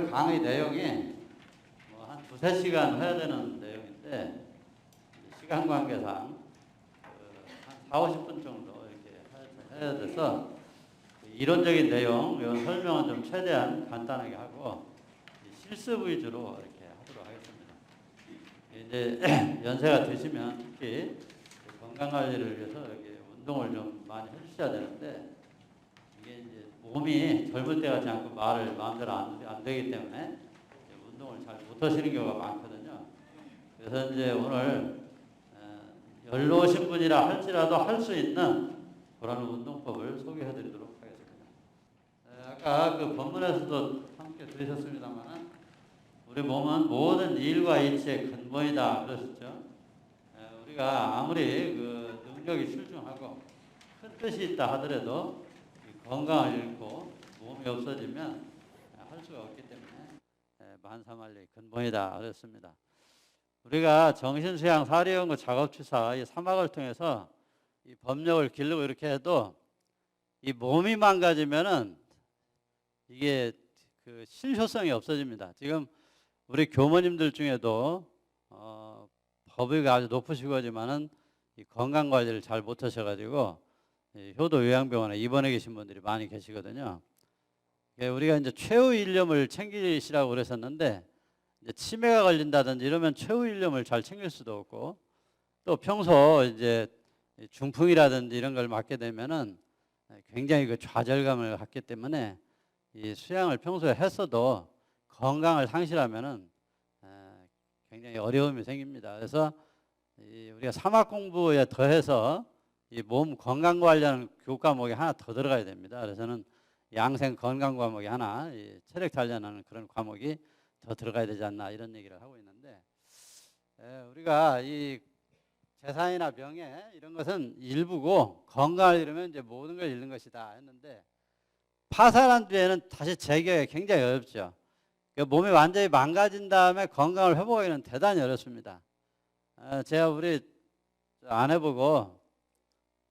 오늘 강의 내용이 한 2~3시간 해야 되는 내용인데 시간 관계상 한 40~50분 정도 이렇게 해야 돼서 이론적인 내용, 이런 설명은 좀 최대한 간단하게 하고 실습 위주로 이렇게 하도록 하겠습니다. 이제 연세가 드시면 특히 건강 관리를 위해서 이렇게 운동을 좀 많이 해주셔야 되는데 이게 이제 몸이 젊을 때 같지 않고 말을 마음대로 안 되기 때문에 운동을 잘 못하시는 경우가 많거든요. 그래서 이제 오늘 연로오신 분이라 할지라도 할 수 있는 그런 운동법을 소개해드리도록 하겠습니다. 아까 그 본문에서도 함께 들으셨습니다만 우리 몸은 모든 일과 이치의 근본이다 그러셨죠. 우리가 아무리 그 능력이 출중하고 큰 뜻이 있다 하더라도 건강을 잃고 몸이 없어지면 할 수가 없기 때문에 만사만리의 근본이다 그랬습니다. 우리가 정신수양 사례연구 작업취사 이 3학을 통해서 이 법력을 기르고 이렇게 해도 이 몸이 망가지면은 이게 그 실효성이 없어집니다. 지금 우리 교모님들 중에도 법이 아주 높으시고 하지만은 이 건강 관리를 잘 못하셔가지고 효도 요양병원에 입원해 계신 분들이 많이 계시거든요. 우리가 이제 최후 일념을 챙기시라고 그랬었는데 이제 치매가 걸린다든지 이러면 최후 일념을 잘 챙길 수도 없고 또 평소 이제 중풍이라든지 이런 걸 맞게 되면은 굉장히 그 좌절감을 갖기 때문에 이 수양을 평소에 했어도 건강을 상실하면은 굉장히 어려움이 생깁니다. 그래서 우리가 사막 공부에 더해서 이 몸 건강 관련 교과목이 하나 더 들어가야 됩니다. 그래서는 양생 건강 과목이 하나, 이 체력 단련하는 그런 과목이 더 들어가야 되지 않나 이런 얘기를 하고 있는데 우리가 이 재산이나 명예 이런 것은 일부고 건강을 잃으면 이제 모든 걸 잃는 것이다 했는데 파산한 뒤에는 다시 재기가 굉장히 어렵죠. 몸이 완전히 망가진 다음에 건강을 회복하기는 대단히 어렵습니다. 제가 우리 아내 보고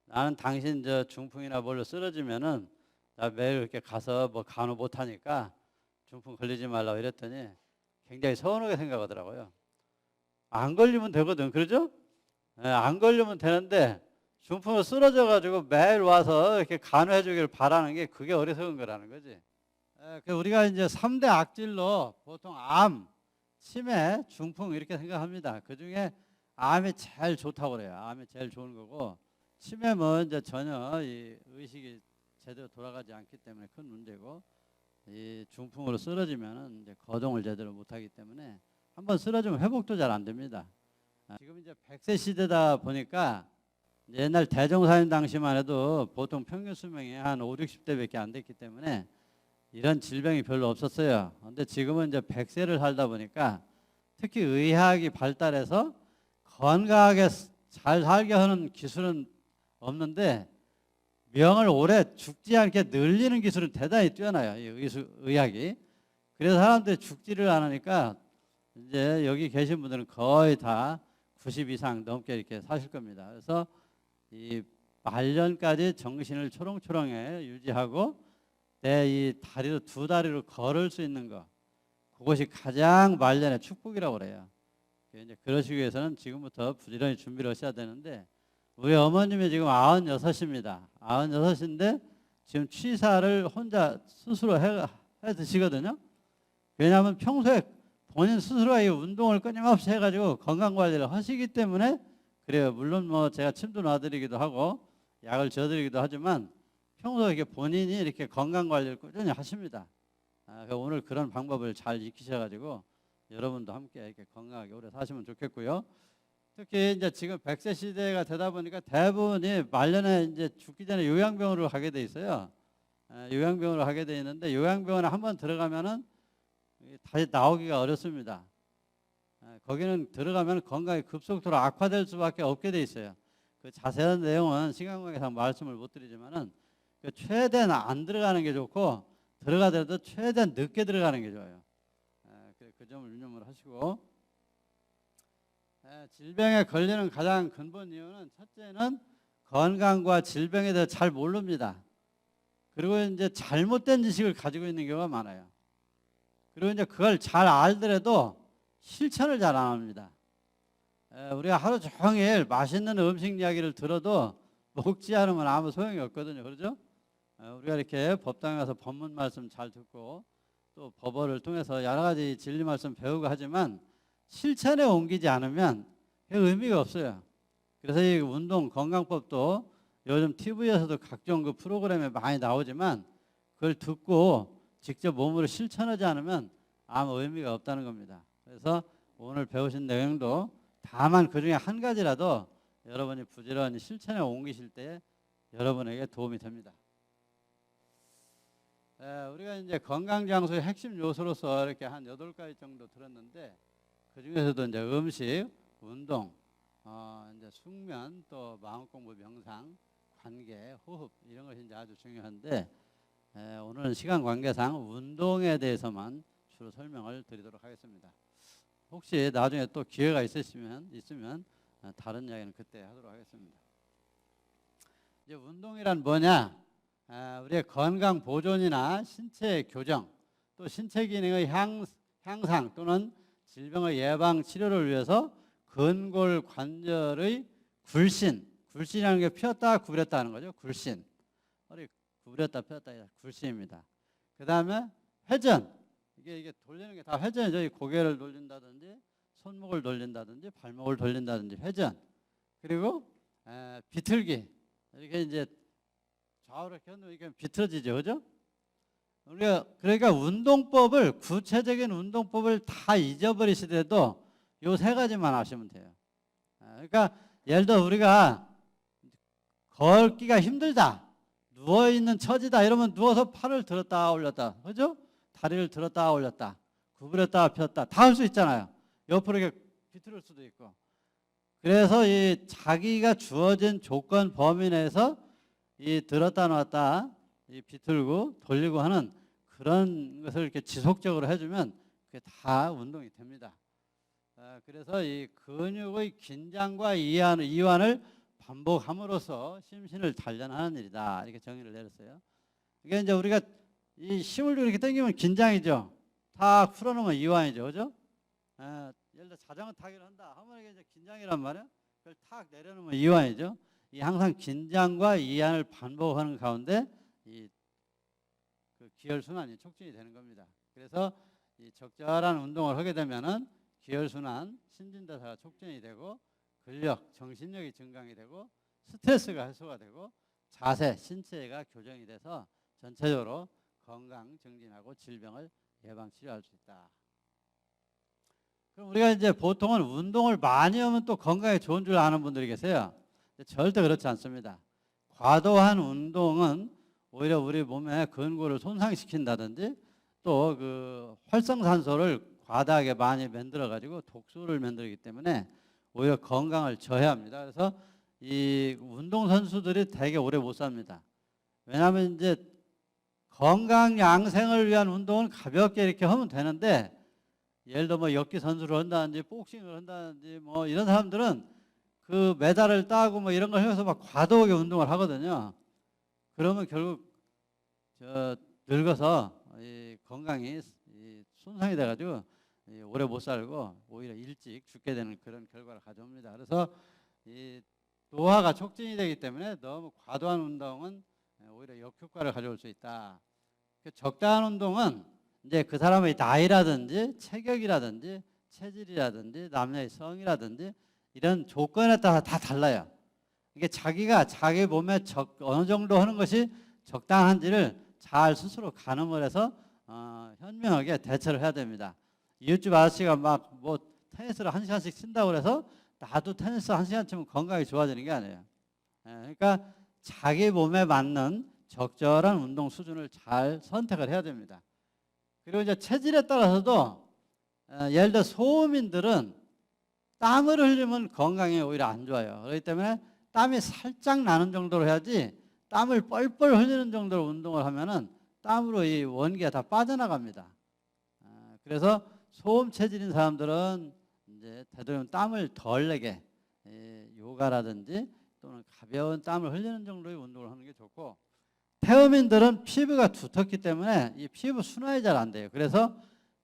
나는 당신 저 중풍이나 뭘로 쓰러지면은 나 매일 이렇게 가서 뭐 간호 못하니까 중풍 걸리지 말라고 이랬더니 굉장히 서운하게 생각하더라고요. 안 걸리면 되거든, 그러죠? 안 걸리면 되는데 중풍으로 쓰러져가지고 매일 와서 이렇게 간호해주기를 바라는 게 그게 어리석은 거라는 거지. 우리가 이제 3대 악질로 보통 암, 치매, 중풍 이렇게 생각합니다. 그 중에 암이 제일 좋다고 그래요. 암이 제일 좋은 거고 치매는 이제 전혀 이 의식이 제대로 돌아가지 않기 때문에 큰 문제고 이 중풍으로 쓰러지면은 이제 거동을 제대로 못하기 때문에 한번 쓰러지면 회복도 잘 안 됩니다. 지금 이제 100세 시대다 보니까 옛날 대종사님 당시만 해도 보통 평균 수명이 한 50~60대밖에 안 됐기 때문에 이런 질병이 별로 없었어요. 근데 지금은 이제 100세를 살다 보니까 특히 의학이 발달해서 건강하게 잘 살게 하는 기술은 없는데 명을 오래 죽지 않게 늘리는 기술은 대단히 뛰어나요. 이 의학이. 그래서 사람들이 죽지를 않으니까 이제 여기 계신 분들은 거의 다 90 이상 넘게 이렇게 사실 겁니다. 그래서 이 말년까지 정신을 초롱초롱해 유지하고 내 이 다리로 두 다리로 걸을 수 있는 거 그것이 가장 말년의 축복이라고 그래요. 이제 그러시기 위해서는 지금부터 부지런히 준비를 하셔야 되는데 우리 어머님이 지금 96입니다. 96인데 지금 취사를 혼자 스스로 해 드시거든요. 왜냐하면 평소에 본인 스스로 이 운동을 끊임없이 해가지고 건강관리를 하시기 때문에 그래요. 물론 뭐 제가 침도 놔드리기도 하고 약을 줘드리기도 하지만 평소에 이렇게 본인이 이렇게 건강관리를 꾸준히 하십니다. 오늘 그런 방법을 잘 익히셔가지고 여러분도 함께 이렇게 건강하게 오래 사시면 좋겠고요. 특히 이제 지금 100세 시대가 되다 보니까 대부분이 말년에 이제 죽기 전에 요양병원으로 가게 돼 있어요. 요양병원으로 가게 돼 있는데 요양병원에 한번 들어가면은 다시 나오기가 어렵습니다. 거기는 들어가면 건강이 급속도로 악화될 수밖에 없게 돼 있어요. 그 자세한 내용은 시간 관계상 말씀을 못 드리지만은 최대한 안 들어가는 게 좋고 들어가더라도 최대한 늦게 들어가는 게 좋아요. 그 점을 유념을 하시고 질병에 걸리는 가장 근본 이유는 첫째는 건강과 질병에 대해 잘 모릅니다. 그리고 이제 잘못된 지식을 가지고 있는 경우가 많아요. 그리고 이제 그걸 잘 알더라도 실천을 잘 안 합니다. 우리가 하루 종일 맛있는 음식 이야기를 들어도 먹지 않으면 아무 소용이 없거든요. 그렇죠? 우리가 이렇게 법당에 가서 법문 말씀 잘 듣고 또 법어를 통해서 여러 가지 진리 말씀 배우고 하지만 실천에 옮기지 않으면 의미가 없어요. 그래서 이 운동 건강법도 요즘 TV에서도 각종 그 프로그램에 많이 나오지만 그걸 듣고 직접 몸으로 실천하지 않으면 아무 의미가 없다는 겁니다. 그래서 오늘 배우신 내용도 다만 그 중에 한 가지라도 여러분이 부지런히 실천에 옮기실 때 여러분에게 도움이 됩니다. 우리가 이제 건강장수의 핵심 요소로서 이렇게 한 8가지 정도 들었는데 그 중에서도 이제 음식, 운동, 이제 숙면, 또 마음공부, 명상, 관계, 호흡 이런 것이 이제 아주 중요한데 오늘은 시간 관계상 운동에 대해서만 주로 설명을 드리도록 하겠습니다. 혹시 나중에 또 기회가 있으면 다른 이야기는 그때 하도록 하겠습니다. 이제 운동이란 뭐냐? 우리의 건강 보존이나 신체 교정, 또 신체 기능의 향상 또는 질병의 예방 치료를 위해서 근골 관절의 굴신이라는 게 펴었다 구부렸다는 거죠. 굴신. 허리 구부렸다 펴었다 굴신입니다. 그 다음에 회전. 이게 돌리는 게 다 회전이죠. 이 고개를 돌린다든지 손목을 돌린다든지 발목을 돌린다든지 회전. 그리고 비틀기. 이렇게 이제 좌우로 이렇게 이렇게 비틀어지죠. 그죠? 우리가 그러니까 운동법을 구체적인 운동법을 다 잊어버리시더라도 요 3가지만 아시면 돼요. 그러니까 예를 들어 우리가 걷기가 힘들다. 누워있는 처지다. 이러면 누워서 팔을 들었다 올렸다. 그죠? 다리를 들었다 올렸다. 구부렸다 폈다. 다 할 수 있잖아요. 옆으로 이렇게 비틀을 수도 있고. 그래서 이 자기가 주어진 조건 범위 내에서 이 들었다 놨다 이 비틀고 돌리고 하는 그런 것을 이렇게 지속적으로 해주면 그게 다 운동이 됩니다. 그래서 이 근육의 긴장과 이완을 반복함으로써 심신을 단련하는 일이다. 이렇게 정의를 내렸어요. 이게 이제 우리가 이 힘을 이렇게 당기면 긴장이죠. 탁 풀어놓으면 이완이죠. 그죠? 예를 들어 자전거 타기를 한다 하면 이게 이제 긴장이란 말이에요. 그걸 탁 내려놓으면 이완이죠. 이 항상 긴장과 이완을 반복하는 가운데 그 기혈순환이 촉진이 되는 겁니다. 그래서 이 적절한 운동을 하게 되면은 기혈순환, 신진대사가 촉진이 되고 근력, 정신력이 증강이 되고 스트레스가 해소가 되고 자세, 신체가 교정이 돼서 전체적으로 건강 증진하고 질병을 예방 치료할 수 있다. 그럼 우리가 이제 보통은 운동을 많이 하면 또 건강에 좋은 줄 아는 분들이 계세요. 절대 그렇지 않습니다. 과도한 운동은 오히려 우리 몸의 근골을 손상시킨다든지 또 그 활성산소를 과다하게 많이 만들어 가지고 독소를 만들기 때문에 오히려 건강을 저해합니다. 그래서 이 운동 선수들이 되게 오래 못 삽니다. 왜냐하면 이제 건강 양생을 위한 운동은 가볍게 이렇게 하면 되는데 예를 들어 뭐 역기 선수를 한다든지 복싱을 한다든지 뭐 이런 사람들은 그 메달을 따고 뭐 이런 걸 해서 막 과도하게 운동을 하거든요. 그러면 결국 늙어서 이 건강이 손상이 돼가지고 오래 못 살고 오히려 일찍 죽게 되는 그런 결과를 가져옵니다. 그래서 이 노화가 촉진이 되기 때문에 너무 과도한 운동은 오히려 역효과를 가져올 수 있다. 적당한 운동은 이제 그 사람의 나이라든지 체격이라든지 체질이라든지 남녀의 성이라든지 이런 조건에 따라 다 달라요. 이게 자기가 자기 몸에 어느 정도 하는 것이 적당한지를 잘 스스로 가늠을 해서 현명하게 대처를 해야 됩니다. 이웃집 아저씨가 막 뭐 테니스를 1시간씩 친다고 그래서 나도 테니스 1시간 치면 건강이 좋아지는 게 아니에요. 그러니까 자기 몸에 맞는 적절한 운동 수준을 잘 선택을 해야 됩니다. 그리고 이제 체질에 따라서도 예를 들어 소음인들은 땀을 흘리면 건강에 오히려 안 좋아요. 그렇기 때문에 땀이 살짝 나는 정도로 해야지 땀을 뻘뻘 흘리는 정도로 운동을 하면은 땀으로 이 원기가 다 빠져나갑니다. 그래서 소음 체질인 사람들은 이제 되도록 땀을 덜 내게 요가라든지 또는 가벼운 땀을 흘리는 정도의 운동을 하는 게 좋고 태음인들은 피부가 두텁기 때문에 이 피부 순환이 잘 안 돼요. 그래서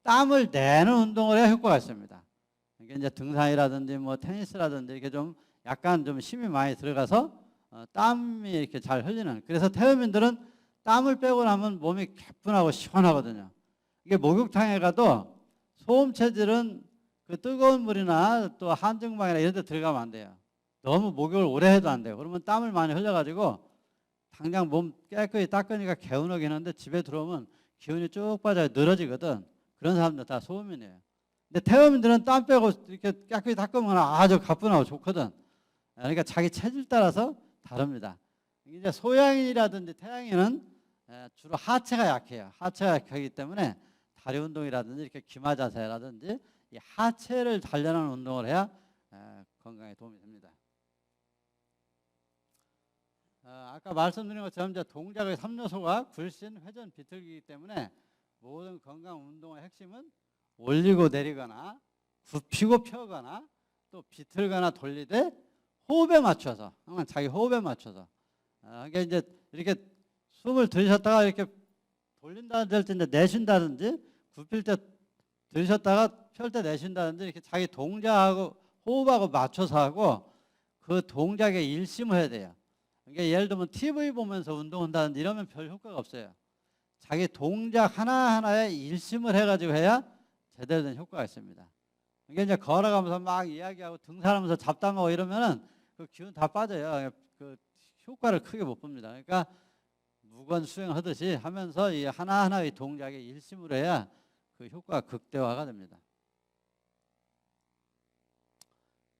땀을 내는 운동을 해야 효과가 있습니다. 이게 이제 등산이라든지 뭐 테니스라든지 이렇게 좀 약간 좀 힘이 많이 들어가서 땀이 이렇게 잘 흘리는. 그래서 태음인들은 땀을 빼고 나면 몸이 개운하고 시원하거든요. 이게 목욕탕에 가도 소음 체질은 그 뜨거운 물이나 또 한증방이나 이런 데 들어가면 안 돼요. 너무 목욕을 오래 해도 안 돼요. 그러면 땀을 많이 흘려가지고 당장 몸 깨끗이 닦으니까 개운하긴 한데 집에 들어오면 기운이 쭉 빠져요. 늘어지거든. 그런 사람들 다 소음이네요. 근데 태음인들은 땀 빼고 이렇게 깨끗이 닦으면 아주 가뿐하고 좋거든. 그러니까 자기 체질 따라서 다릅니다. 이제 소양인이라든지 태양인은 주로 하체가 약해요. 하체가 약하기 때문에 다리 운동이라든지 이렇게 기마 자세라든지 이 하체를 단련하는 운동을 해야 건강에 도움이 됩니다. 아까 말씀드린 것처럼 이제 동작의 3요소가 굴신, 회전, 비틀기이기 때문에 모든 건강 운동의 핵심은 올리고 내리거나 굽히고 펴거나 또 비틀거나 돌리되 호흡에 맞춰서 항상 자기 호흡에 맞춰서 그러니까 이제 이렇게 숨을 들이셨다가 이렇게 돌린다든지 할 때 이제 내쉰다든지 굽힐 때 들이셨다가 펼 때 내쉰다든지 이렇게 자기 동작하고 호흡하고 맞춰서 하고 그 동작에 일심을 해야 돼요. 그러니까 예를 들면 TV 보면서 운동한다든지 이러면 별 효과가 없어요. 자기 동작 하나하나에 일심을 해가지고 해야 제대로 된 효과가 있습니다. 이게 이제 걸어가면서 막 이야기하고 등산하면서 잡담하고 이러면은 그 기운 다 빠져요. 그 효과를 크게 못 봅니다. 그러니까 무건 수행하듯이 하면서 이 하나하나의 동작에 일심을 해야 그 효과가 극대화가 됩니다.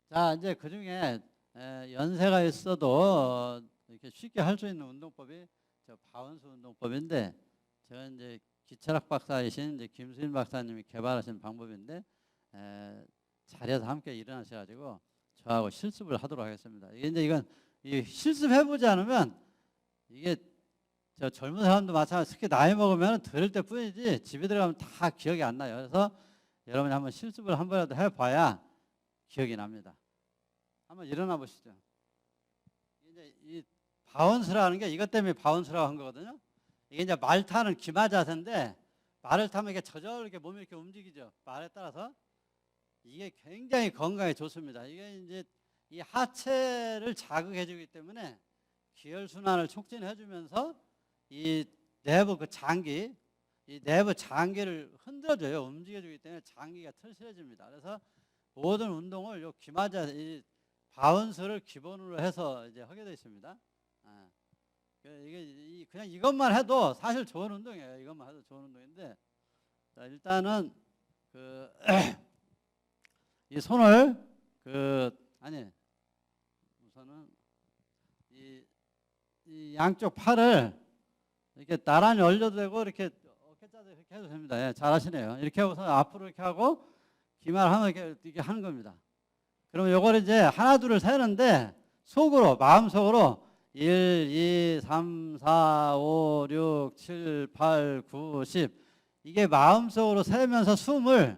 자, 이제 그 중에 연세가 있어도 이렇게 쉽게 할 수 있는 운동법이 저 바운스 운동법인데 제가 이제 기철학 박사이신 이제 김수인 박사님이 개발하신 방법인데 자리에서 함께 일어나셔가지고 저하고 실습을 하도록 하겠습니다. 이게 이제 이건 실습해보지 않으면 이게 저 젊은 사람도 마찬가지 특히 나이 먹으면 들을 때 뿐이지 집에 들어가면 다 기억이 안 나요. 그래서 여러분이 한번 실습을 한 번이라도 해봐야 기억이 납니다. 한번 일어나 보시죠. 이제 이 바운스라는 게 이것 때문에 바운스라고 한 거거든요. 이게 이제 말 타는 기마 자세인데 말을 타면 이게 저절로 몸이 이렇게 움직이죠. 말에 따라서 이게 굉장히 건강에 좋습니다. 이게 이제 이 하체를 자극해주기 때문에 기혈 순환을 촉진해주면서 이 내부 그 장기, 이 내부 장기를 흔들어줘요. 움직여주기 때문에 장기가 튼실해집니다. 그래서 모든 운동을 요 기마자 이 바운스를 기본으로 해서 이제 하게 되어 있습니다. 이게 그냥 이것만 해도 사실 좋은 운동이에요. 이것만 해도 좋은 운동인데, 자, 일단은 이 손을 우선은 이 양쪽 팔을 이렇게 나란히 올려도 되고 이렇게 어깨자세 이렇게 해도 됩니다. 예, 잘하시네요. 이렇게 하고서 앞으로 이렇게 하고 기마를 하면 이렇게 하는 겁니다. 그러면 요걸 이제 하나 둘을 세는데 속으로 마음속으로 1, 2, 3, 4, 5, 6, 7, 8, 9, 10 이게 마음속으로 세면서 숨을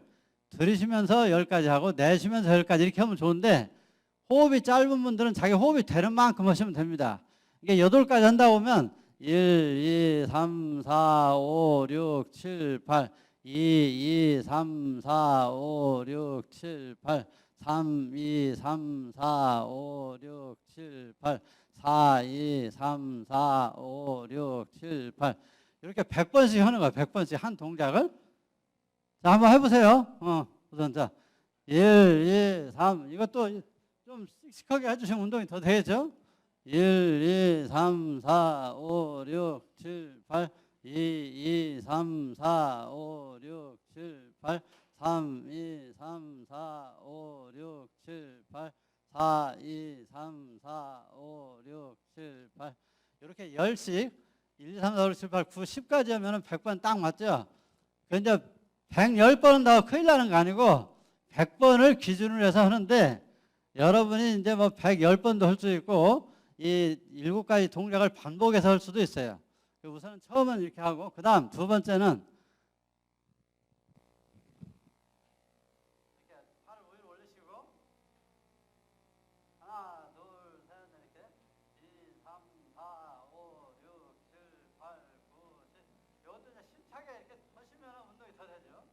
들이쉬면서 10가지 하고 내쉬면서 10가지 이렇게 하면 좋은데 호흡이 짧은 분들은 자기 호흡이 되는 만큼 하시면 됩니다. 이게 8가지 한다 보면 1, 2, 3, 4, 5, 6, 7, 8 2, 2, 3, 4, 5, 6, 7, 8 3, 2, 3, 4, 5, 6, 7, 8 4, 2, 3, 4, 5, 6, 7, 8 이렇게 100번씩 하는 거예요. 100번씩 한 동작을. 자, 한번 해보세요. 우선 자 1, 2, 3 이것도 좀 씩씩하게 해주시면 운동이 더 되겠죠. 1, 2, 3, 4, 5, 6, 7, 8 2, 2, 3, 4, 5, 6, 7, 8 3, 2, 3, 4, 5, 6, 7, 8 4, 2, 3, 4, 5, 6, 7, 8 이렇게 10씩 1, 2, 3, 4, 5, 6, 7, 8, 9, 10까지 하면 100번 딱 맞죠? 그런데 110번은 더 큰일 나는 거 아니고 100번을 기준으로 해서 하는데 여러분이 이제 뭐 110번도 할 수 있고 이 7가지 동작을 반복해서 할 수도 있어요. 우선은 처음은 이렇게 하고 그 다음 두 번째는 이렇게 팔을 위로 올리시고 하나 둘 셋 이렇게 2, 3, 4, 5, 6, 7, 8, 9, 10 이것도 이제 힘차게 이렇게 하시면 운동이 더 되죠.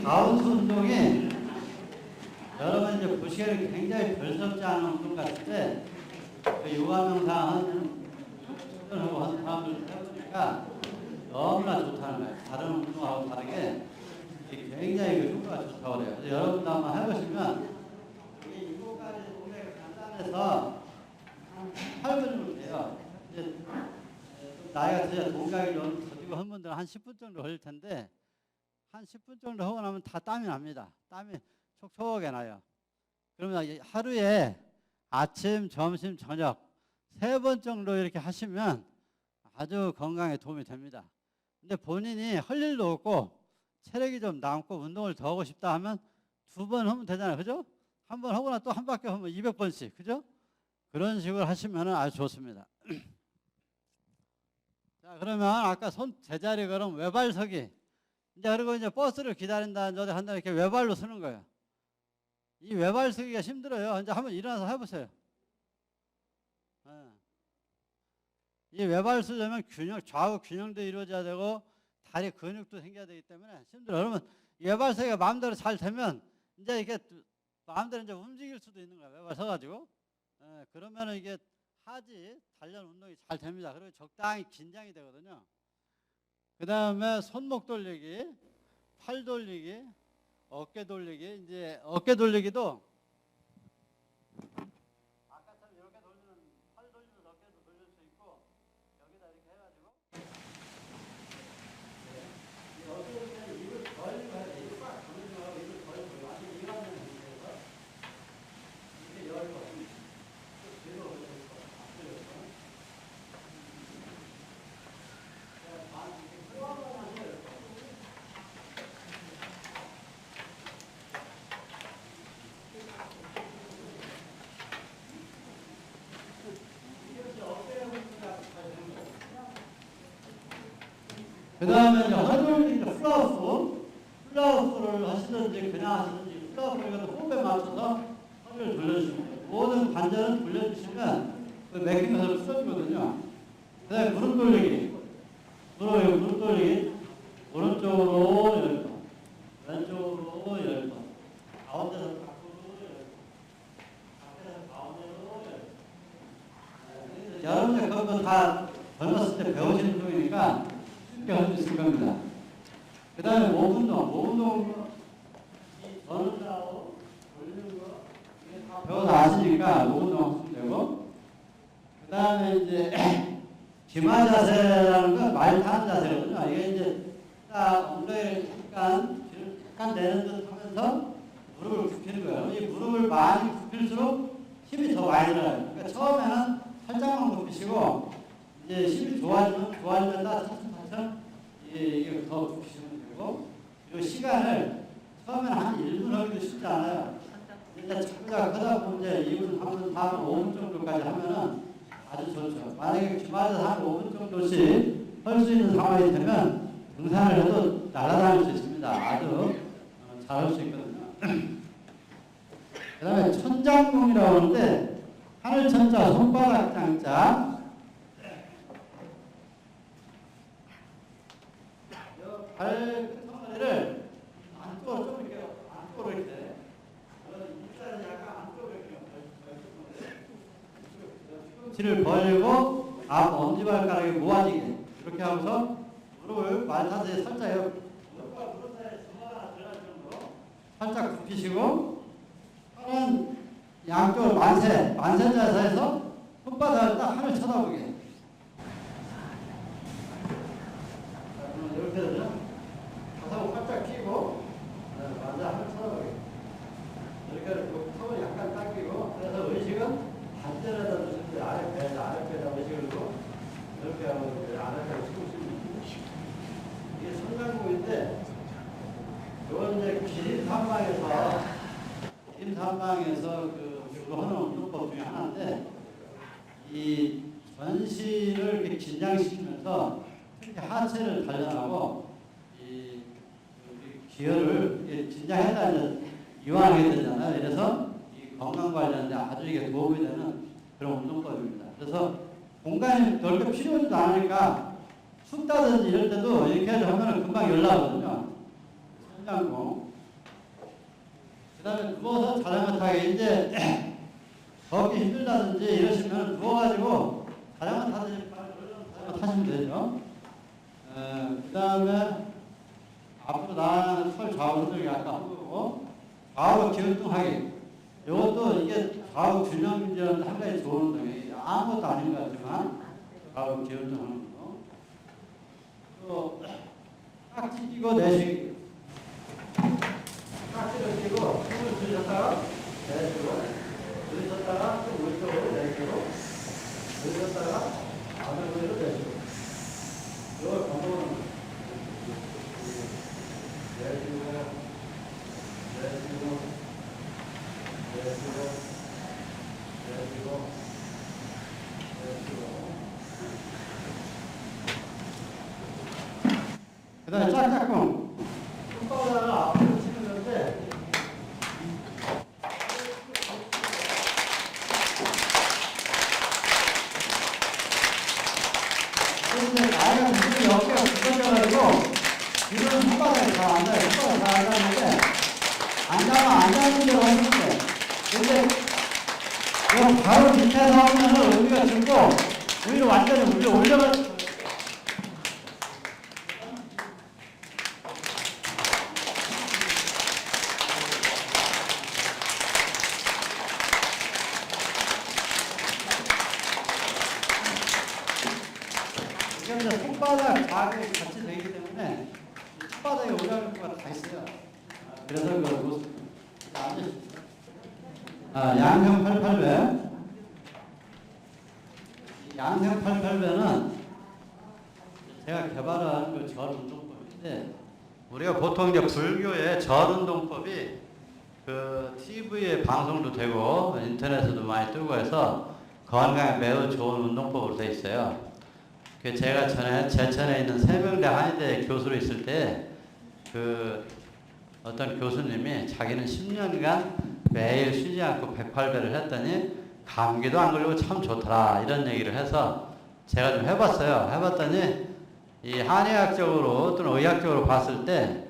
가운데 운동이 여러분 이제 보시기에는 굉장히 별스럽지 않은 운동 같은데 그 요가명상 하고 하는 사람들 해보니까 너무나 좋다는 거예요. 다른 운동하고 다르게 굉장히 그 효과가 좋다고 그래요. 그래서 여러분도 한번 해보시면 이게 7가지 동작이 간단해서 한 8분 정도 돼요. 이제 나이가 드셔야 동작이 좀 더디고 한 분들은 한 10분 정도 걸릴 텐데 한 10분 정도 하고 나면 다 땀이 납니다. 땀이 촉촉하게 나요. 그러면 하루에 아침, 점심, 저녁 3번 정도 이렇게 하시면 아주 건강에 도움이 됩니다. 근데 본인이 할 일도 없고 체력이 좀 남고 운동을 더 하고 싶다 하면 2번 하면 되잖아요. 그죠? 한 번 하고 나 또 한 바퀴 하면 200번씩. 그죠? 그런 식으로 하시면 아주 좋습니다. 자, 그러면 아까 손 제자리 걸음 외발서기. 이제 그리고 이제 버스를 기다린다, 저도 한다 이렇게 외발로 서는 거예요. 이 외발 서기가 힘들어요. 이제 한번 일어나서 해보세요. 이 외발 쓰려면 좌우 균형도 이루어져야 되고 다리 근육도 생겨야 되기 때문에 힘들어요. 그러면 외발 서기가 마음대로 잘 되면 이제 이게 마음대로 이제 움직일 수도 있는 거예요. 외발 서가지고. 그러면 이게 하지 단련 운동이 잘 됩니다. 그리고 적당히 긴장이 되거든요. 그 다음에 손목 돌리기, 팔 돌리기, 어깨 돌리기. 이제 어깨 돌리기도 아까처럼 이렇게 돌리면 팔 돌리면서 어깨도 돌릴 수 있고 여기다 이렇게 해가지고 이 어깨 돌릴 때는 입을 벌리고 해야 돼. 입을 꽉 벌리고 하고 입을 벌리고 아주 이완된 상태에서 이렇게 열고 뒤로 올리고 앞으로 열고 그 다음에 이제 허리를 플라우프를 하시든지 그냥 하시든지 플라우프를 호흡에 맞춰서 허리를 돌려주시면 돼요. 모든 관절은 돌려주시면 그 맥히면서 풀어주거든요. 그 다음에 무릎 돌리기. 무릎 돌리기. 오른쪽으로 10번, 왼쪽으로 10번, 가운데서 밖으로 10번, 밖에서 가운데로 10번. 여러분들 그거 다 젊었을 때 배우신 운동이니까 쉽게 할 수 있을 겁니다. 그 다음에 몸 운동, 저는 자고 돌리는 거, 이게 다 배워서 아시니까 몸 운동 하시면 되고, 그 다음에 이제 기마 자세라는 건 말 타는 자세거든요. 이게 이제 딱 엉덩이를 약간 내는 듯 하면서 무릎을 굽히는 거예요. 이 무릎을 많이 굽힐수록 힘이 더 많이 들어요. 그러니까 처음에는 살짝만 굽히시고 이제 힘이 좋아지면 차츰 이게 더 굽히시면 되고, 그리고 시간을 처음에는 한 1분 하기도 쉽지 않아요. 이제 자꾸자꾸 하다 보면 이제 2분, 3분, 4분, 5분 정도까지 하면은 아주 좋죠. 만약에 기마에서 한 5분 정도씩 할 수 있는 상황이 되면 등산을 해도 날아다닐 수 있습니다. 아주 잘 할 수 있거든요. 그 다음에 천장공이라고 하는데 하늘 천자, 손바닥 장자, 발끝머리를 안쪽으로 좀 이렇게 안쪽으로 이렇게 팔꿈치를 벌리고 앞 엄지발가락이 모아지게 이렇게 하면서 무릎을 말타세에 살짝 무릎과 무릎 사이에 주먹 하나 들어갈 정도로 살짝 굽히시고 팔은 양쪽으로 만세 자세에서 손바닥을 딱 하늘 쳐다보게. 자, 그러면 이렇게 되죠. 가사고 활짝 펴고 만세 하늘 쳐다보게. 이렇게 턱을 약간 당기고, 그래서 의식은 반대로다 두시면 돼요. 아랫배에다 의식을 두고 이렇게 하고 아랫배를 치고 있습니다. 이게 손장구인데 이건 이제 기림산방에서 그 주로 하는 운동법 중에 하나인데, 이 전신을 이렇게 긴장시키면서 특히 하체를 단련하고 이 기혈을 긴장해야 이제 이완하게 되잖아요. 그래서 이 건강 관련에 아주 이게 도움이 되는 그런 운동법입니다. 그래서 공간이 넓게 필요하지도 않으니까 춥다든지 이럴 때도 이렇게 하면 금방 열나거든요. 천장공. 그다음에 누워서 자전거 타기 이제 걷기 힘들다든지 이러시면 누워가지고 자전거 타듯이 자전거 타시면 되죠. 그다음에 앞으로 나가는 털 좌우 흔들기 아까 한 거고 좌우 기울뚱하기. 이것도 이게 좌우 균형 유지하는 한 가지 좋은 운동이에요. 아무것도 아닌 것 같지만 좌우 기울뚱하는 거. 또 깍지 끼고 내쉬기. 깍지를 끼고 숨을 들이셨다가 내쉬고 들이셨다가 좀 오른쪽으로 내쉬고 들이셨다가 반대로 내쉬고 이걸 반복하는 거예요. 내쉬고 내쉬고 내쉬고 내쉬고 내쉬고 그 다음에 짝짝꿍 손바닥을 앞으로 치는 건데 근데 나이가 무슨 어깨가 부서져가지고 이런 손바닥이 잘 안 닿아요. 손바닥이 잘 안 닿는데 앉아면 앉아있는 데가 없는데 근데 이거 바로 밑에서 하면은 우리가 들고 위로 완전히 올려가지고 이게 손바닥 자극이 같이 되기 때문에 손바닥에 올라갈 수가 다 있어요. 그래서 그 양성 88배. 양성 88배는 제가 개발한 그 절 운동법인데 우리가 보통 이제 불교의 절 운동법이 그 TV에 방송도 되고 인터넷에도 많이 뜨고 해서 건강에 매우 좋은 운동법으로 되어 있어요. 제가 전에 제천에 있는 세명대 한의대 교수로 있을 때 그 어떤 교수님이 자기는 10년간 매일 쉬지 않고 108배를 했더니 감기도 안 걸리고 참 좋더라 이런 얘기를 해서 제가 좀 해봤어요. 해봤더니 이 한의학적으로 또는 의학적으로 봤을 때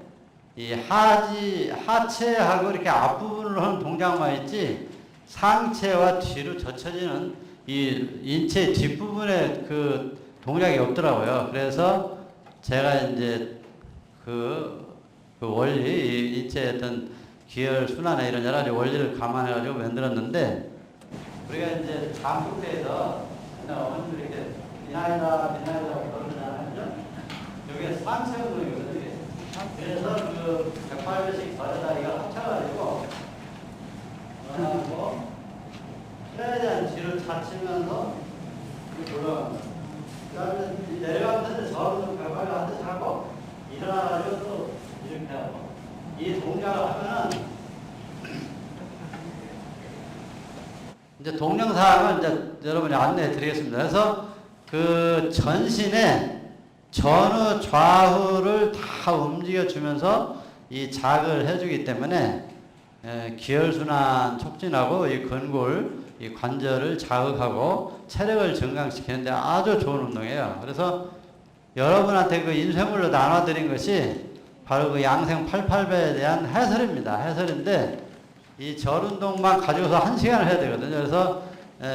이 하체하고 이렇게 앞부분으로 하는 동작만 있지 상체와 뒤로 젖혀지는 이 인체 뒷부분에 그 동작이 없더라고요. 그래서 제가 이제 그 원리, 이 인체의 어떤 기혈 순환에 이런 여러 가지 원리를 감안해가지고 만들었는데 우리가 이제 장국대에서 어머님들 이렇게 비나이다 그러잖아요. 여기에 상체 운동이거든요. 그래서 그 108배씩 거리다리가 합쳐가지고 하고 최대한 뒤로 차치면서 올라갑니다. 그 다음에 내려가면서 저를 발발을 하듯이 하고 일어나가지고 또 이렇게 하고 이 동작을 하면은 이제 동영상을 이제 여러분이 안내해 드리겠습니다. 그래서 그 전신에 전후 좌우를 다 움직여 주면서 이 자극을 해주기 때문에 기혈순환 촉진하고 이 근골, 이 관절을 자극하고 체력을 증강시키는데 아주 좋은 운동이에요. 그래서 여러분한테 그 인쇄물로 나눠드린 것이 바로 그 양생 88배에 대한 해설입니다. 해설인데 이 절운동만 가지고서 1시간을 해야 되거든요. 그래서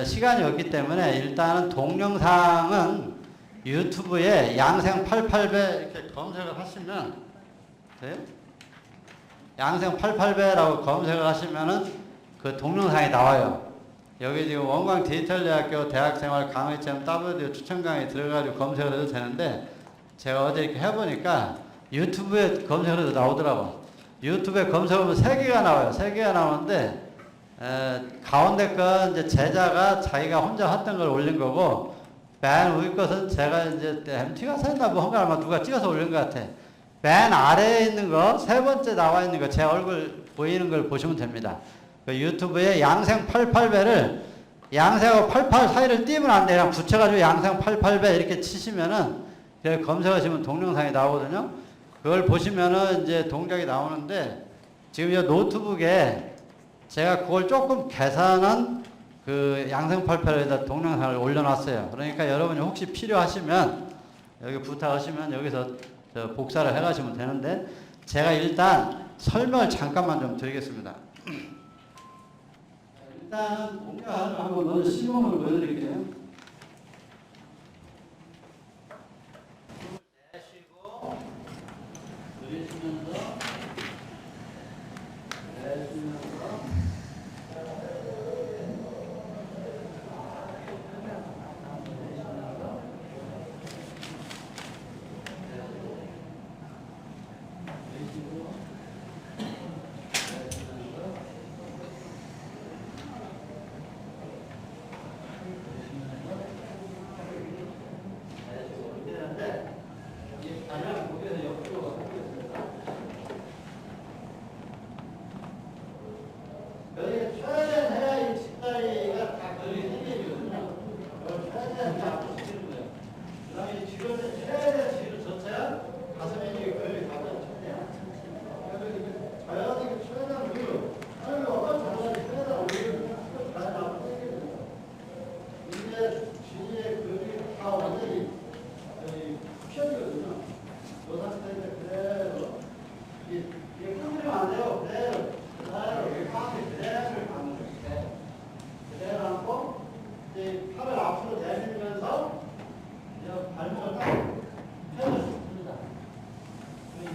시간이 없기 때문에 일단은 동영상은 유튜브에 양생 88배 이렇게 검색을 하시면 돼요? 양생 88배라고 검색을 하시면은 그 동영상이 나와요. 여기 지금 원광 디지털대학교 대학생활 강의점 WD 추천 강의 들어가지고 검색을 해도 되는데 제가 어제 이렇게 해보니까 유튜브에 검색을 해도 나오더라고. 유튜브에 검색하면 3개가 나와요. 3개가 나오는데 가운데 건 이제 제자가 자기가 혼자 했던 걸 올린 거고 맨 위에 것은 제가 이제 MT가 샀나 뭐 한가 아마 누가 찍어서 올린 것 같아. 맨 아래에 있는 거, 3번째 나와 있는 거, 제 얼굴 보이는 걸 보시면 됩니다. 그 유튜브에 양생 88배를 양생하고 88 사이를 띄면 안 돼요. 그냥 붙여가지고 양생 88배 이렇게 치시면은 검색하시면 동영상이 나오거든요. 그걸 보시면은 이제 동작이 나오는데 지금 이 노트북에 제가 그걸 조금 계산한 그 양생 88에다 동영상을 올려놨어요. 그러니까 여러분이 혹시 필요하시면 여기 부탁하시면 여기서 복사를 해가시면 되는데 제가 일단 설명을 잠깐만 좀 드리겠습니다. 일단 동작을 한번 먼저 시범을 보여드릴게요. 내쉬고 들이쉬면서 내쉬면서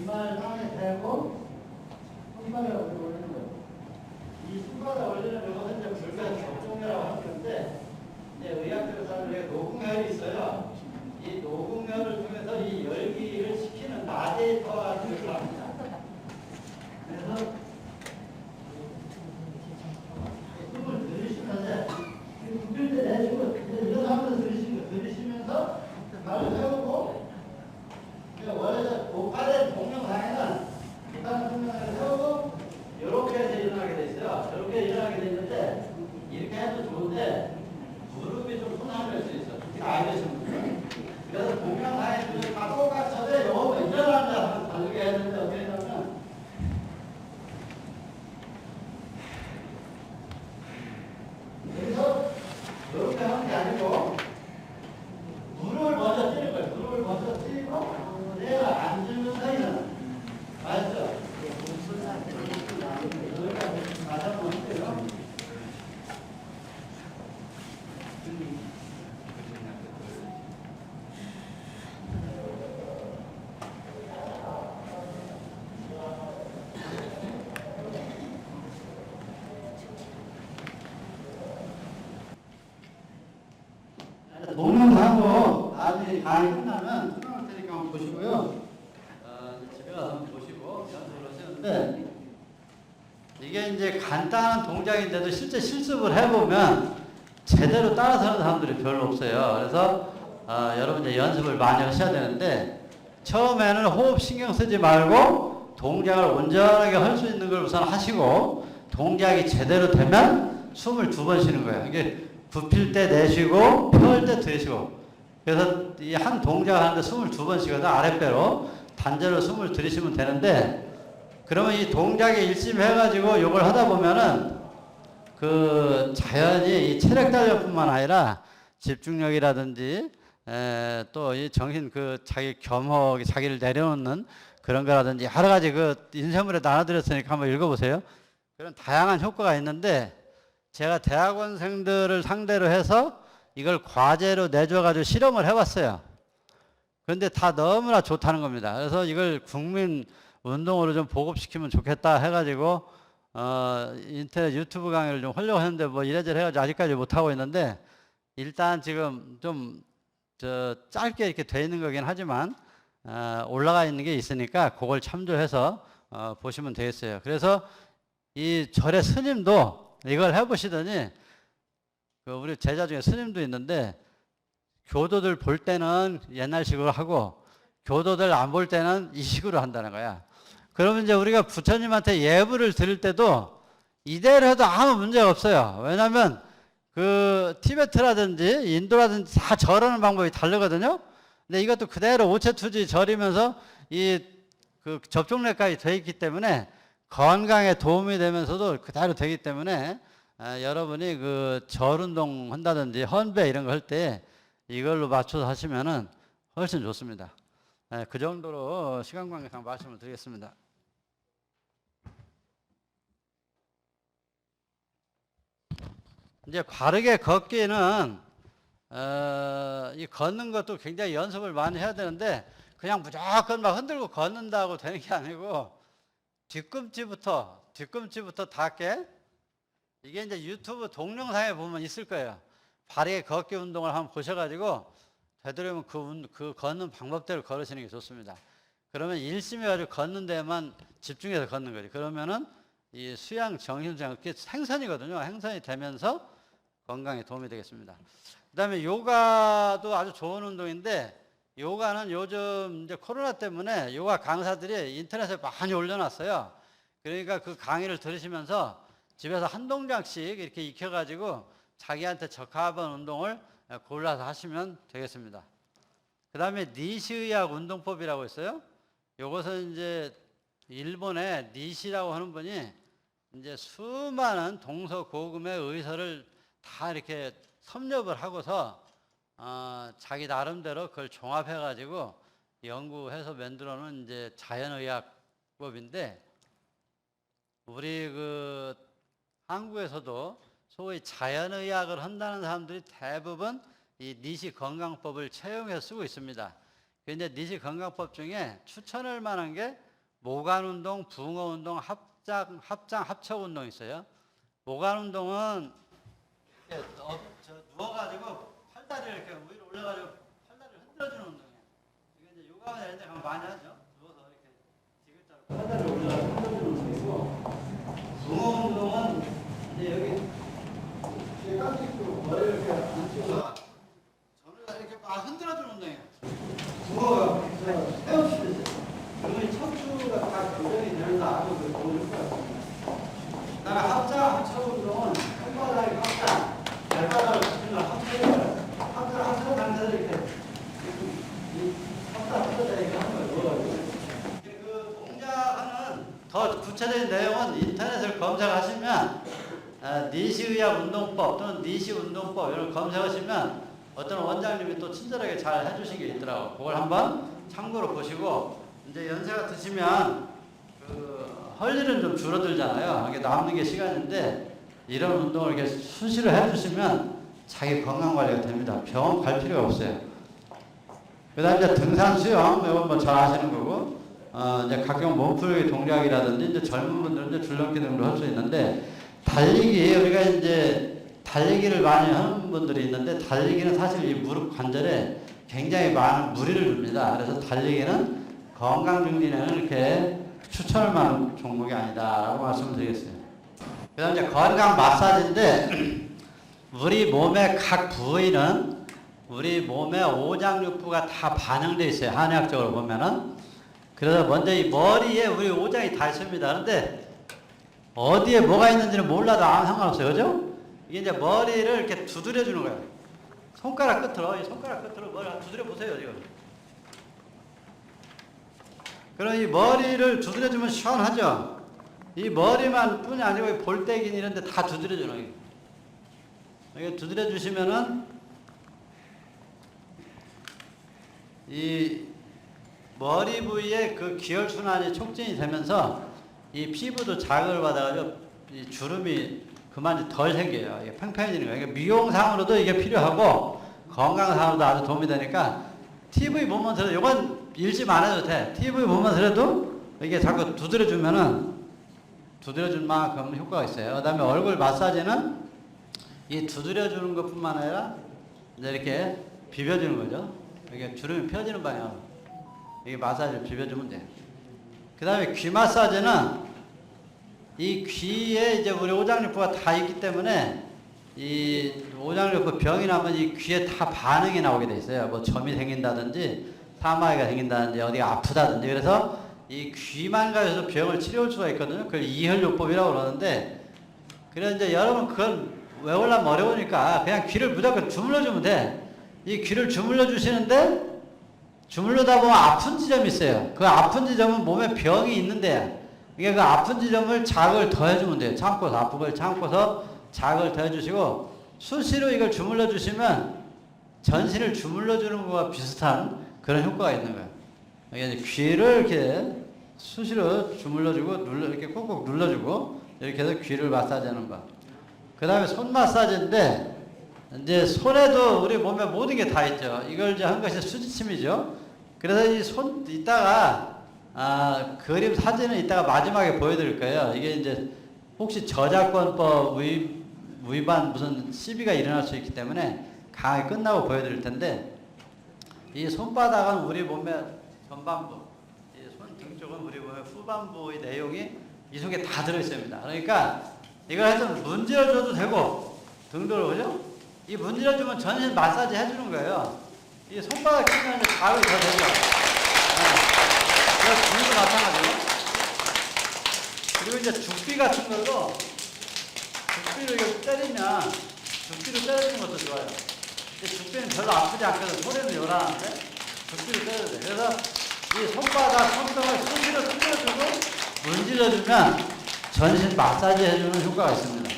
이마를 땅에 대고 손발을 올리는 거예요. 이 손발을 올리는 것은 이제 불교 접종이라고 하는 건데, 이제 의학적으로 사는 노궁혈이 있어요. 이 노궁혈을 통해서 이 열기를 식히는 라디에이터가 들어갑니다. 그래서 숨을 들이쉬면서 굽힐 때 내쉬고 이런 하면서 들이쉬면서 발을 세우고, 원래 고파된 동영상에는 일단 동영상을 세우고 이렇게 해서 일어나게 돼 있어요. 이렇게 일어나게 돼 있는데 이렇게 해도 좋은데 무릎이 좀 손상될 수 있어요. 특히 나이 드신 분들. 그래서 동영상에 다 똑같이 쳐서 요거 일어나자 하면 다르게 했는데 어떻게 했냐면 여기서 이렇게 하는 게 아니고 무릎을 먼저 찌는 거예요. 무릎을 먼저 찌고 내가 앉으면서 일어나. 맞죠? 다시 한번 할게요. 동영상도 나중에 강의 끝나면 틀어놓을 테니까 한번 보시고요. 집에 가서 한번 보시고 연습을 하시는데, 이게 이제 간단한 동작인데도 실제 실습을 해보면 제대로 따라서는 사람들이 별로 없어요. 그래서 여러분 이제 연습을 많이 하셔야 되는데, 처음에는 호흡 신경 쓰지 말고 동작을 온전하게 할 수 있는 걸 우선 하시고, 동작이 제대로 되면 숨을 2번 쉬는 거예요. 이게 굽힐 때 내쉬고 펼 때 들이쉬고. 그래서 이 한 동작 하는데 숨을 2번 쉬거든. 아랫배로 단전으로 숨을 들이쉬면 되는데, 그러면 이 동작에 일심해가지고 요걸 하다 보면은 그 자연히 이 체력 단련뿐만 아니라 집중력이라든지 또 이 정신 그 자기 겸허 자기를 내려놓는 그런 거라든지 여러 가지 그 인쇄물에 나눠드렸으니까 한번 읽어보세요. 그런 다양한 효과가 있는데, 제가 대학원생들을 상대로 해서 이걸 과제로 내줘가지고 실험을 해봤어요. 그런데 다 너무나 좋다는 겁니다. 그래서 이걸 국민 운동으로 좀 보급시키면 좋겠다 해가지고 인터넷 유튜브 강의를 좀 하려고 했는데 뭐 이래저래 해가지고 아직까지 못하고 있는데, 일단 지금 좀 짧게 이렇게 돼 있는 거긴 하지만 올라가 있는 게 있으니까 그걸 참조해서 보시면 되겠어요. 그래서 이 절의 스님도 이걸 해보시더니, 우리 제자 중에 스님도 있는데 교도들 볼 때는 옛날식으로 하고 교도들 안 볼 때는 이 식으로 한다는 거야. 그러면 이제 우리가 부처님한테 예불을 드릴 때도 이대로 해도 아무 문제가 없어요. 왜냐하면 그 티베트라든지 인도라든지 다 절하는 방법이 다르거든요. 근데 이것도 그대로 오체투지 절이면서 이 그 접종력까지 돼 있기 때문에 건강에 도움이 되면서도 그대로 되기 때문에 여러분이 그 절 운동 한다든지 헌배 이런 거 할 때 이걸로 맞춰서 하시면은 훨씬 좋습니다. 그 정도로 시간 관계상 말씀을 드리겠습니다. 이제 바르게 걷기는 이 걷는 것도 굉장히 연습을 많이 해야 되는데 그냥 무조건 막 흔들고 걷는다고 되는 게 아니고 뒤꿈치부터 닿게 이게 이제 유튜브 동영상에 보면 있을 거예요. 바르게 걷기 운동을 한번 보셔가지고 되도록이면 그 걷는 방법대로 걸으시는 게 좋습니다. 그러면 일심이 가지고 걷는 데만 집중해서 걷는 거지. 그러면은 이 수양 정신수양 그게 생선이거든요. 생선이 되면서 건강에 도움이 되겠습니다. 그 다음에 요가도 아주 좋은 운동인데 요가는 요즘 이제 코로나 때문에 요가 강사들이 인터넷에 많이 올려놨어요. 그러니까 그 강의를 들으시면서 집에서 한 동작씩 이렇게 익혀가지고 자기한테 적합한 운동을 골라서 하시면 되겠습니다. 그 다음에 니시의학 운동법이라고 있어요. 요것은 이제 일본의 니시라고 하는 분이 이제 수많은 동서고금의 의사를 다 이렇게 섭렵을 하고서 자기 나름대로 그걸 종합해가지고 연구해서 만들어놓은 이제 자연의학법인데 우리 그 한국에서도 소위 자연의학을 한다는 사람들이 대부분 이 니시 건강법을 채용해서 쓰고 있습니다. 그런데 니시 건강법 중에 추천할 만한 게 모관운동, 붕어운동, 합척 운동이 있어요. 모관운동은 누워가지고 팔다리를 이렇게 위로 올려가지고 팔다리를 흔들어주는 운동이에요. 이게 이제 요가가 되는데 가면 많이 하죠. 누워서 이렇게 지글자로 팔다리를 올려가지고 흔들어주는 운동이고, 붕어운동은 이제 여기 깍지고 머리를 이렇게 앉혀서 저를 이렇게 막 흔들어주는 운동이에요. 붕어가 헤엄치듯이. 그러면 척추가 다 교정이 되면서 아주 그 좋은 효과가 있습니다. 그다음에 합척 운동은 손바닥에 합장, 발바닥을 붙이는 합척 상태를 이렇게 합작 합쳐져 이렇게 하는 거예요. 그 동작하는 더 구체적인 내용은 인터넷을 검색하시면 니시의학 운동법 또는 니시 운동법 이런 검색하시면 어떤 원장님이 또 친절하게 잘 해주신 게 있더라고. 그걸 한번 참고로 보시고 이제 연세가 드시면 할 일은 좀 줄어들잖아요. 이게 남는 게 시간인데 이런 운동을 이렇게 수시로 해주시면 자기 건강 관리가 됩니다. 병원 갈 필요가 없어요. 그다음 이제 등산 수영 이건 뭐 잘 아시는 거고 이제 각종 몸풀기 동작이라든지 이제 젊은 분들은 이제 줄넘기 등도 할 수 있는데 달리기 우리가 이제 달리기를 많이 하는 분들이 있는데 달리기는 사실 이 무릎 관절에 굉장히 많은 무리를 줍니다. 그래서 달리기는 건강 증진에는 이렇게 추천할 만한 종목이 아니다라고 말씀드리겠어요. 그 다음에 이제 건강 마사지인데 우리 몸의 각 부위는 우리 몸의 오장육부가 다 반영되어 있어요. 한의학적으로 보면은. 그래서 먼저 이 머리에 우리 오장이 다 있습니다. 그런데 어디에 뭐가 있는지는 몰라도 아무 상관없어요. 그죠? 이게 이제 머리를 이렇게 두드려 주는 거예요. 손가락 끝으로, 이 손가락 끝으로 머리를 두드려 보세요, 지금. 그럼 이 머리를 두드려주면 시원하죠? 이 머리만 뿐이 아니고 볼때기 이런 데 다 두드려주는 거예요. 이게 두드려주시면은 이 머리 부위에 그 기혈순환이 촉진이 되면서 이 피부도 자극을 받아가지고 이 주름이 그만 덜 생겨요. 이게 팽팽해지는 거예요. 미용상으로도 이게 필요하고 건강상으로도 아주 도움이 되니까 TV 보면서 이건 일집 안 해도 돼. TV 보면서라도 이게 자꾸 두드려주면은 두드려준 만큼 효과가 있어요. 그 다음에 얼굴 마사지는 이 두드려주는 것 뿐만 아니라 이제 이렇게 비벼주는 거죠. 이게 주름이 펴지는 방향으로. 이게 마사지를 비벼주면 돼요. 그 다음에 귀 마사지는 이 귀에 이제 우리 오장육부가 다 있기 때문에 이 오장육부 병이 나면 이 귀에 다 반응이 나오게 돼 있어요. 뭐 점이 생긴다든지 사마귀가 생긴다든지 어디가 아프다든지 그래서 이 귀만 가지고 병을 치료할 수가 있거든요. 그걸 이혈요법이라고 그러는데 그래서 이제 여러분 그건 외우려면 어려우니까 그냥 귀를 무조건 주물러주면 돼. 이 귀를 주물러 주시는데 주물러다 보면 아픈 지점이 있어요. 그 아픈 지점은 몸에 병이 있는데 이게 그 아픈 지점을 자극을 더해주면 돼요. 참고서 아픈 걸 참고서 자극을 더해주시고 수시로 이걸 주물러 주시면 전신을 주물러 주는 것과 비슷한 그런 효과가 있는 거예요. 이게 귀를 이렇게 수시로 주물러 주고 이렇게 꾹꾹 눌러주고 이렇게 해서 귀를 마사지하는 거. 그 다음에 손 마사지인데, 이제 손에도 우리 몸에 모든 게 다 있죠. 이걸 이제 한 것이 수지침이죠. 그래서 이 손, 이따가, 그림 사진은 이따가 마지막에 보여드릴 거예요. 이게 이제 혹시 저작권법 위반 무슨 시비가 일어날 수 있기 때문에 강의 끝나고 보여드릴 텐데, 이 손바닥은 우리 몸의 전반부, 이 손 등 쪽은 우리 몸의 후반부의 내용이 이 속에 다 들어있습니다. 그러니까 이걸 해서 문질러줘도 되고, 등도로, 그죠? 이 문질러주면 전신 마사지 해주는 거예요. 이 손바닥 치면 이제 자극이 더 되죠. 그래서 등도 마찬가지고. 그리고 이제 죽비 같은 걸로, 죽비를 이렇게 때리면, 죽비를 때리는 것도 좋아요. 근데 죽비는 별로 아프지 않거든. 소리는 요란한데, 죽비를 때려야 돼. 그래서 이 손바닥, 손등을 수시로 찔러주고, 문질러주면 전신 마사지 해주는 효과가 있습니다.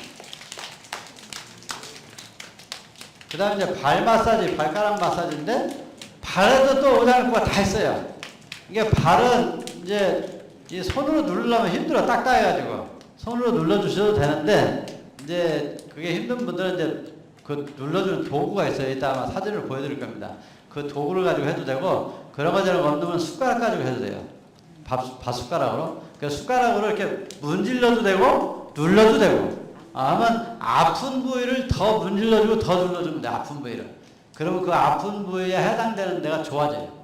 그 다음에 이제 발 마사지, 발가락 마사지인데, 발에도 또 오장육부가 다 있어요. 이게 발은 이제 이 손으로 누르려면 힘들어, 딱딱해가지고. 손으로 눌러주셔도 되는데, 이제 그게 힘든 분들은 이제 그 눌러주는 도구가 있어요. 이따 아마 사진을 보여드릴 겁니다. 그 도구를 가지고 해도 되고, 그런 거 잘 없으면 숟가락 가지고 해도 돼요. 밥 숟가락으로. 그 숟가락으로 이렇게 문질러도 되고, 눌러도 되고. 하면 아픈 부위를 더 문질러주고 더 눌러주면 돼, 아픈 부위를. 그러면 그 아픈 부위에 해당되는 데가 좋아져요.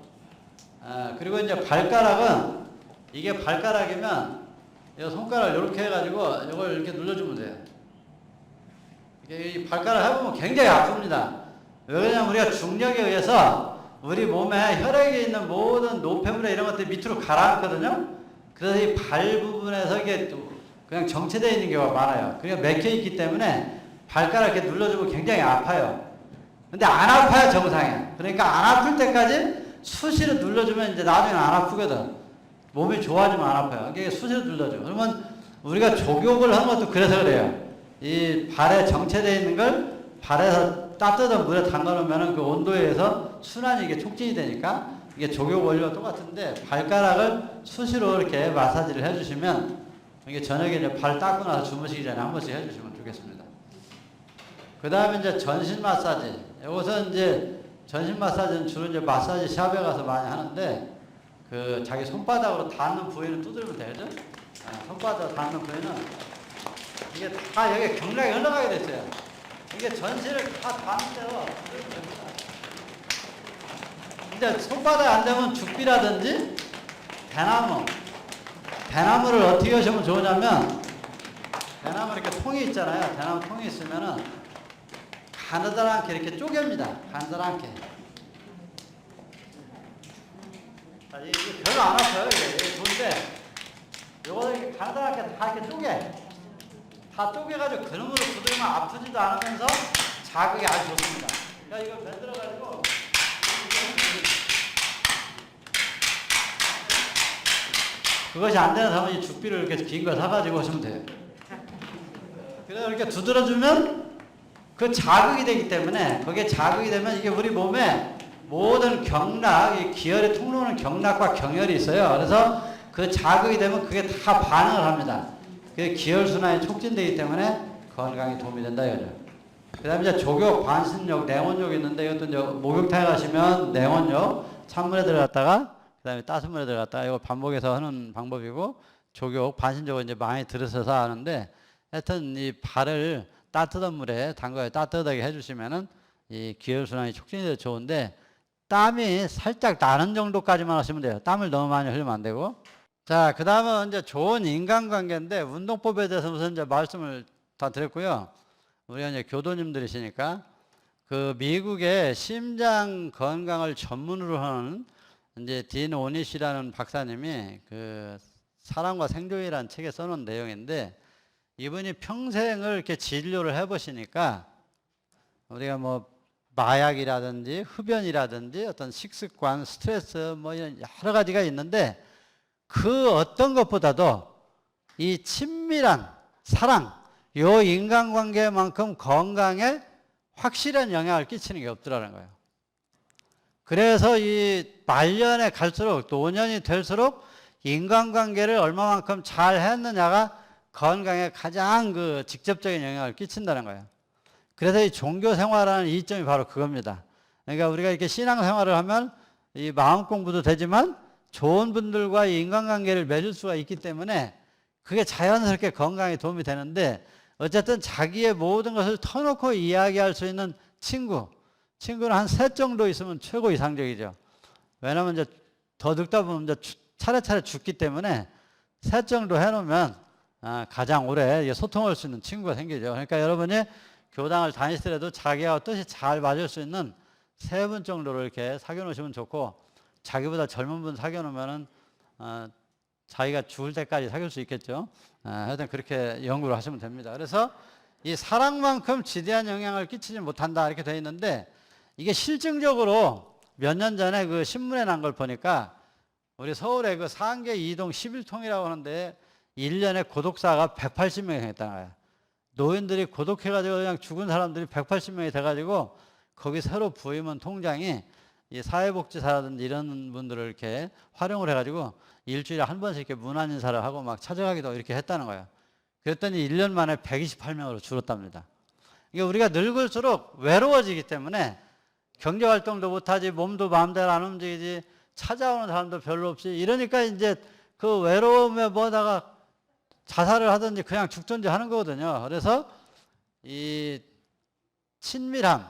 그리고 이제 발가락은, 이게 발가락이면, 이 손가락을 이렇게 해가지고 이걸 이렇게 눌러주면 돼요. 이게 이 발가락 해보면 굉장히 아픕니다. 왜냐면 우리가 중력에 의해서 우리 몸에 혈액에 있는 모든 노폐물에 이런 것들이 밑으로 가라앉거든요. 그래서 이 발 부분에서 이게 그냥 정체되어 있는 경우가 많아요. 그러니까 맥혀있기 때문에 발가락 이렇게 눌러주면 굉장히 아파요. 근데 안 아파야 정상이야. 그러니까 안 아플 때까지 수시로 눌러주면 이제 나중에는 안 아프거든. 몸이 좋아지면 안 아파요. 이게 수시로 눌러줘. 그러면 우리가 족욕을 한 것도 그래서 그래요. 이 발에 정체되어 있는 걸 발에서 따뜻한 물에 담가놓으면 그 온도에 의해서 순환이 이게 촉진이 되니까 이게 족욕 원리와 똑같은데, 발가락을 수시로 이렇게 마사지를 해주시면, 이게 저녁에 이제 발 닦고 나서 주무시기 전에 한 번씩 해주시면 좋겠습니다. 그 다음에 이제 전신 마사지. 이것은 이제 전신 마사지는 주로 이제 마사지 샵에 가서 많이 하는데, 그 자기 손바닥으로 닿는 부위는 두드리면 되죠? 손바닥으로 닿는 부위는 이게 다 여기 경락이 흘러가게 됐어요. 이게 전신을 다 닿는 대로 두드리면 됩니다. 이제 손바닥 안 되면 죽비라든지 대나무를 어떻게 하시면 좋으냐면, 대나무 이렇게 통이 있잖아요. 대나무 통이 있으면은 가느다랗게 이렇게 쪼갭니다. 가느다랗게. 이게 별로 안 아파요. 이게 좋은데, 요거를 이렇게 가느다랗게 다 이렇게 다 쪼개가지고 근육으로 두드리면 아프지도 않으면서 자극이 아주 좋습니다. 그러니까 이걸 만들어가지고 그것이 안 되는 사람은 이 죽비를 이렇게 긴 거 사가지고 하시면 돼요. 그래서 이렇게 두드려주면 그 자극이 되기 때문에, 거기에 자극이 되면 이게 우리 몸에 모든 경락, 이 기혈의 통로는 경락과 경혈이 있어요. 그래서 그 자극이 되면 그게 다 반응을 합니다. 그게 기혈순환이 촉진되기 때문에 건강에 도움이 된다 이거죠. 그 다음에 이제 족욕, 반신욕, 냉온욕이 있는데, 이것도 이제 목욕탕에 가시면 냉온욕, 찬물에 들어갔다가, 그 다음에 따뜻한 물에 들어갔다가, 이거 반복해서 하는 방법이고, 족욕, 반신욕은 이제 많이 들으셔서 하는데, 하여튼 이 발을 따뜻한 물에 담가서 따뜻하게 해주시면은 이 기혈순환이 촉진이 돼서 좋은데, 땀이 살짝 나는 정도까지만 하시면 돼요. 땀을 너무 많이 흘리면 안 되고. 자, 그 다음은 이제 좋은 인간관계인데, 운동법에 대해서 우선 이제 말씀을 다 드렸고요. 우리가 이제 교도님들이시니까, 그 미국의 심장 건강을 전문으로 하는 이제 딘 오닛이라는 박사님이 그 사랑과 생존이라는 책에 써놓은 내용인데, 이분이 평생을 이렇게 진료를 해보시니까 우리가 뭐 마약이라든지 흡연이라든지 어떤 식습관, 스트레스 뭐 이런 여러 가지가 있는데, 그 어떤 것보다도 이 친밀한 사랑, 요 인간관계만큼 건강에 확실한 영향을 끼치는 게 없더라는 거예요. 그래서 이 말년에 갈수록, 또 5년이 될수록 인간관계를 얼마만큼 잘 했느냐가 건강에 가장 그 직접적인 영향을 끼친다는 거예요. 그래서 이 종교 생활하는 이점이 바로 그겁니다. 그러니까 우리가 이렇게 신앙 생활을 하면 이 마음 공부도 되지만 좋은 분들과의 인간관계를 맺을 수가 있기 때문에 그게 자연스럽게 건강에 도움이 되는데, 어쨌든 자기의 모든 것을 터놓고 이야기할 수 있는 친구는 한 셋 정도 있으면 최고 이상적이죠. 왜냐하면 이제 더 늙다 보면 이제 차례차례 죽기 때문에 셋 정도 해놓으면 가장 오래 소통할 수 있는 친구가 생기죠. 그러니까 여러분이 교당을 다니시더라도 자기와 뜻이 잘 맞을 수 있는 3분 정도로 이렇게 사귀어 놓으시면 좋고, 자기보다 젊은 분 사귀어 놓으면은 자기가 죽을 때까지 사귈 수 있겠죠. 하여튼 그렇게 연구를 하시면 됩니다. 그래서 이 사랑만큼 지대한 영향을 끼치지 못한다 이렇게 되어 있는데, 이게 실증적으로 몇 년 전에 그 신문에 난 걸 보니까 우리 서울에 그 상계 2동 11통이라고 하는데 1년에 고독사가 180명이 생겼다는 거예요. 노인들이 고독해가지고 그냥 죽은 사람들이 180명이 돼가지고 거기 새로 부임한 통장이 이 사회복지사라든지 이런 분들을 이렇게 활용을 해가지고 일주일에 한 번씩 이렇게 문안 인사를 하고 막 찾아가기도 이렇게 했다는 거예요. 그랬더니 1년 만에 128명으로 줄었답니다. 이게 우리가 늙을수록 외로워지기 때문에 경제활동도 못하지, 몸도 마음대로 안 움직이지, 찾아오는 사람도 별로 없이, 이러니까 이제 그 외로움에 뭐다가 자살을 하든지 그냥 죽든지 하는 거거든요. 그래서 이 친밀함,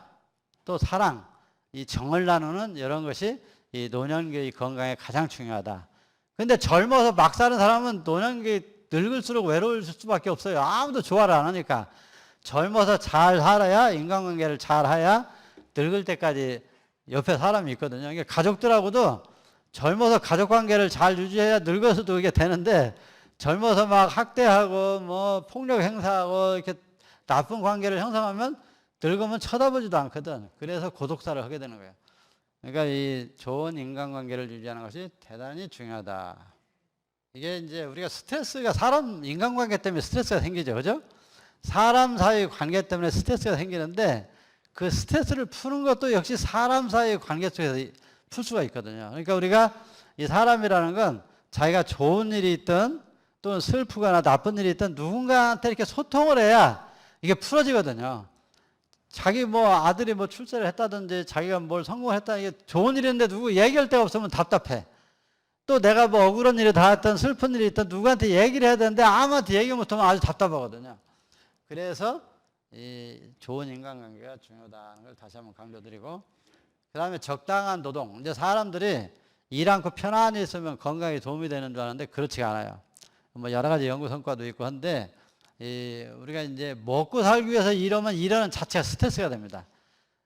또 사랑, 이 정을 나누는 이런 것이 이 노년기의 건강에 가장 중요하다. 근데 젊어서 막 사는 사람은 노년기 늙을수록 외로울 수밖에 없어요. 아무도 좋아를 안 하니까. 젊어서 잘 살아야, 인간관계를 잘 해야 늙을 때까지 옆에 사람이 있거든요. 이게 가족들하고도 젊어서 가족관계를 잘 유지해야 늙어서도 이게 되는데, 젊어서 막 학대하고 뭐 폭력 행사하고 이렇게 나쁜 관계를 형성하면 늙으면 쳐다보지도 않거든. 그래서 고독사를 하게 되는 거예요. 그러니까 이 좋은 인간관계를 유지하는 것이 대단히 중요하다. 이게 이제 우리가 스트레스가, 사람 인간관계 때문에 스트레스가 생기죠. 그죠? 사람 사이 관계 때문에 스트레스가 생기는데, 그 스트레스를 푸는 것도 역시 사람 사이 관계 속에서 풀 수가 있거든요. 그러니까 우리가 이 사람이라는 건 자기가 좋은 일이 있든 또는 슬프거나 나쁜 일이 있든 누군가한테 이렇게 소통을 해야 이게 풀어지거든요. 자기 뭐 아들이 뭐 출세를 했다든지 자기가 뭘 성공했다, 이게 좋은 일인데 누구 얘기할 데가 없으면 답답해. 또 내가 뭐 억울한 일이 닿았든 슬픈 일이 있든 누구한테 얘기를 해야 되는데 아무한테 얘기 못하면 아주 답답하거든요. 그래서 이 좋은 인간관계가 중요하다는 걸 다시 한번 강조드리고, 그 다음에 적당한 노동. 이제 사람들이 일 않고 편안히 있으면 건강에 도움이 되는 줄 아는데 그렇지가 않아요. 뭐 여러 가지 연구 성과도 있고 한데, 우리가 이제 먹고 살기 위해서 일하면 일하는 자체가 스트레스가 됩니다.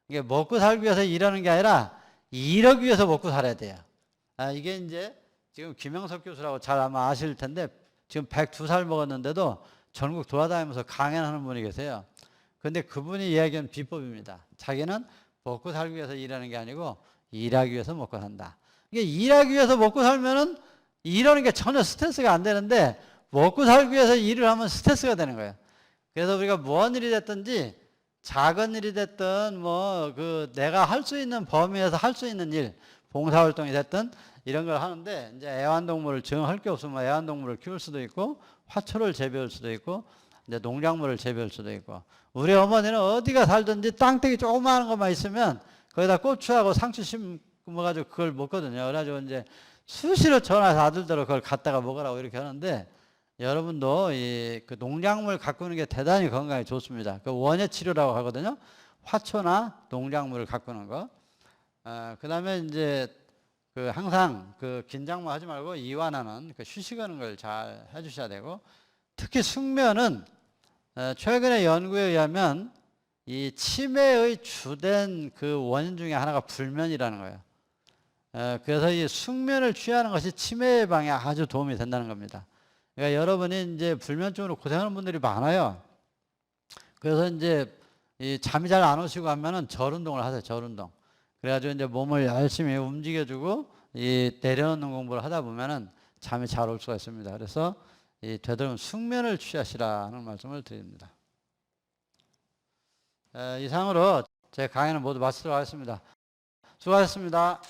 이게 먹고 살기 위해서 일하는 게 아니라 일하기 위해서 먹고 살아야 돼요. 이게 이제 지금 김영석 교수라고 잘 아마 아실 텐데, 지금 102살 먹었는데도 전국 돌아다니면서 강연하는 분이 계세요. 근데 그분이 이야기한 비법입니다. 자기는 먹고 살기 위해서 일하는 게 아니고 일하기 위해서 먹고 산다. 이게 일하기 위해서 먹고 살면은 일하는 게 전혀 스트레스가 안 되는데, 먹고 살기 위해서 일을 하면 스트레스가 되는 거예요. 그래서 우리가 무슨 일이 됐든지, 작은 일이 됐든 뭐 그 내가 할 수 있는 범위에서 할 수 있는 일, 봉사활동이 됐든 이런 걸 하는데, 이제 애완동물을 정할 게 없으면 애완동물을 키울 수도 있고, 화초를 재배할 수도 있고, 이제 농작물을 재배할 수도 있고, 우리 어머니는 어디가 살든지 땅덩이 조그마한 것만 있으면 거기다 고추하고 상추 심어가지고 그걸 먹거든요. 그래가지고 이제 수시로 전화해서 아들대로 그걸 갖다가 먹으라고 이렇게 하는데, 여러분도 그 농작물 가꾸는 게 대단히 건강에 좋습니다. 그 원예 치료라고 하거든요. 화초나 농작물을 가꾸는 거. 그 다음에 이제 그 항상 그 긴장만 하지 말고 이완하는 그 휴식하는 걸 잘 해주셔야 되고, 특히 숙면은 최근의 연구에 의하면 이 치매의 주된 그 원인 중에 하나가 불면이라는 거예요. 그래서 이 숙면을 취하는 것이 치매 예방에 아주 도움이 된다는 겁니다. 그러니까 여러분이 이제 불면증으로 고생하는 분들이 많아요. 그래서 이제 이 잠이 잘 안 오시고 하면은 절 운동을 하세요. 절 운동. 그래가지고 이제 몸을 열심히 움직여주고 이 내려놓는 공부를 하다 보면은 잠이 잘 올 수가 있습니다. 그래서 이 되도록 숙면을 취하시라는 말씀을 드립니다. 이상으로 제 강의는 모두 마치도록 하겠습니다. 수고하셨습니다.